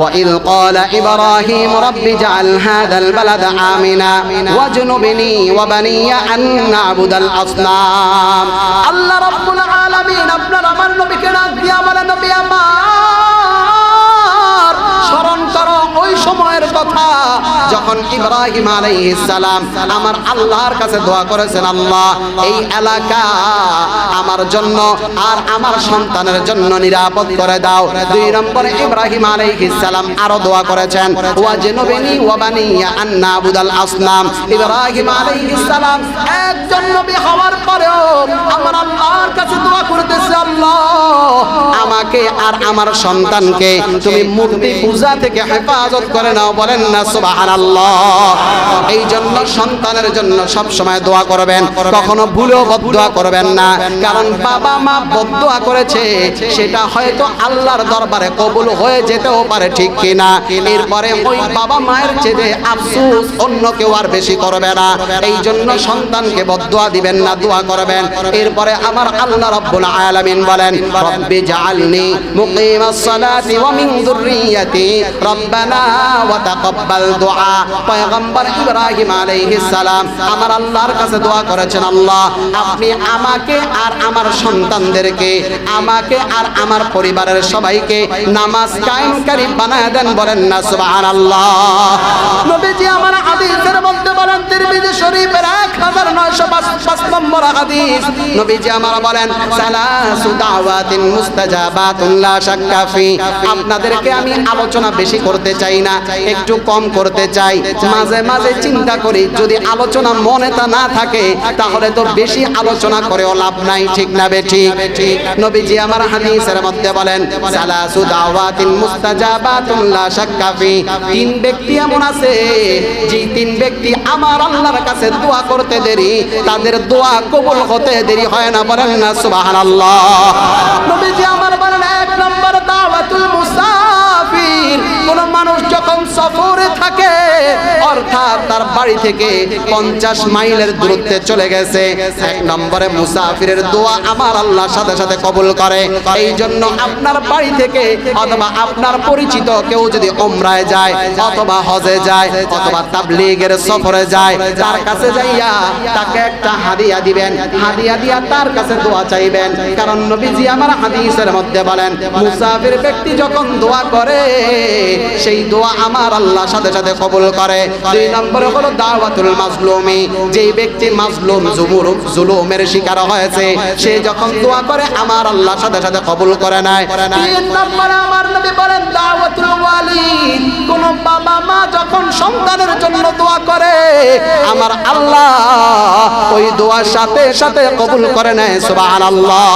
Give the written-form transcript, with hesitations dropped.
وإذ قال إبراهيم رب اجعل هذا البلد آمنا واجنبني وبني أن نعبد الأصنام আল্লাহ রাব্বুল আলামিন আপনার আমার নবীকে ডাক দিয়া বলেন নবী আমার স্মরণ করো ওই সময়ের কথা যখন ইব্রাহিম আলাইহিস সালাম আমার আল্লাহর কাছে দোয়া করেছেন আল্লাহ এই এলাকা আমার জন্য আর আমার সন্তানের জন্য নিরাপদ করে দাও। দুই নম্বরে ইব্রাহিম আলাইহিস সালাম আরো দোয়া করেছেন ওয়াজনুবিনি ওয়া বানিয়া আন নাবুদাল আসনাম। ইব্রাহিম আলাইহিস সালাম একজন নবী হওয়ার পরেও আমার আল্লাহর কাছে দোয়া করতেছে আল্লাহ আমাকে আর আমার সন্তানকে তুমি মূর্তি পূজা থেকে হেফাজত করে নাও। বলেন না সুবহানাল্লাহ। এই জন্য সন্তানের জন্য সব সময় দোয়া করবেন, কখনো ভুলেও বদদোয়া করবেন না, কারণ বাবা মা বদদোয়া করেছে সেটা হয়তো আল্লাহর দরবারে কবুল হয়ে যেতেও পারে, ঠিক কিনা? এরপরে ওই বাবা মায়ের চেয়ে আফসোস অন্য কেউ আর বেশি করবে না। এই জন্য সন্তানকে বদদোয়া দিবেন না, দোয়া করবেন। এরপরে আমার আল্লাহ রাব্বুল আলামিন বলেন রব্বি জাআলনি মুকিমাস সালাতি ওয়া মিন যুররিয়াতি রব্বানা ওয়া তাকাব্বাল দুআ। পয়গম্বর ইব্রাহিম আলাইহিস সালাম আমার আল্লাহর কাছে দোয়া করেছেন আল্লাহ আপনি আমাকে আর আমার সন্তানদেরকে, আমাকে আর আমার পরিবারের সবাইকে নামাজ কায়েমকারী বানায় দেন। বলেন না সুবহানাল্লাহ। নবীজি আমার হাদিসের মধ্যে বলেন তিরমিজি শরীফের 1905 নম্বর হাদিস নবীজি আমার বলেন সালাসু দাওয়াতিন মুস্তাজাবাতুন লা শাক্কা ফি। আপনাদেরকে আমি আলোচনা বেশি করতে চাই না, একটু কম করতে চাই। মাঝে মাঝে চিন্তা করি যদি আলোচনা মনে তা না থাকে তাহলে তো বেশি আলোচনা করেও লাভ নাই, ঠিক না বেঠিক? নবীজি আমার হাদিসের মধ্যে বলেন সালাসু দাওয়াতিন মুস্তাজাবাতুন লা শাক্কা ফি। তিন ব্যক্তি এমন আছে যে তিন ব্যক্তি আমার আল্লাহর কাছে দোয়া করতে দেরি, তাদের দোয়া কবুল হতে দেরি হয় না। বলেন না সুবহানাল্লাহ। নবীজি আমার বলেন এক নম্বর দাওয়াতুল মুসাফির। কোন মানুষ যখন সফরে থাকে অর্থাৎ তার বাড়ি থেকে 50 মাইলের দূরত্বে চলে গেছে, এক নম্বরে মুসাফিরের দোয়া আমার আল্লাহ সাথে সাথে কবুল করে। এই জন্য আপনার বাড়ি থেকে অথবা আপনার পরিচিত কেউ যদি উমরায় যায় অথবা হজে যায় অথবা তাবলীগের সফরে যায়, তার কাছে যাইয়া তাকে একটা হাদিয়া দিবেন, হাদিয়া দিয়া তার কাছে দোয়া চাইবেন। কারণ নবীজি আমার হাদিসের মধ্যে বলেন মুসাফির ব্যক্তি যখন দোয়া করে সেই দোয়া আমার আল্লাহ সাথে সাথে কবুল করে। দুই নম্বরে হলো দাওয়াতুল মাজলুমি। যেই ব্যক্তি মাজলুম জুলুমের শিকার হয়েছে সে যখন দোয়া করে আমার আল্লাহ সাথে সাথে কবুল করে নেয়। তিন নম্বরে আমার নবী বলেন দাওয়াতুল ওয়ালিদ। কোন বাবা মা যখন সন্তানের জন্য দোয়া করে আমার আল্লাহ ওই দোয়ার সাথে সাথে কবুল করে নেয়। সুবহানাল্লাহ।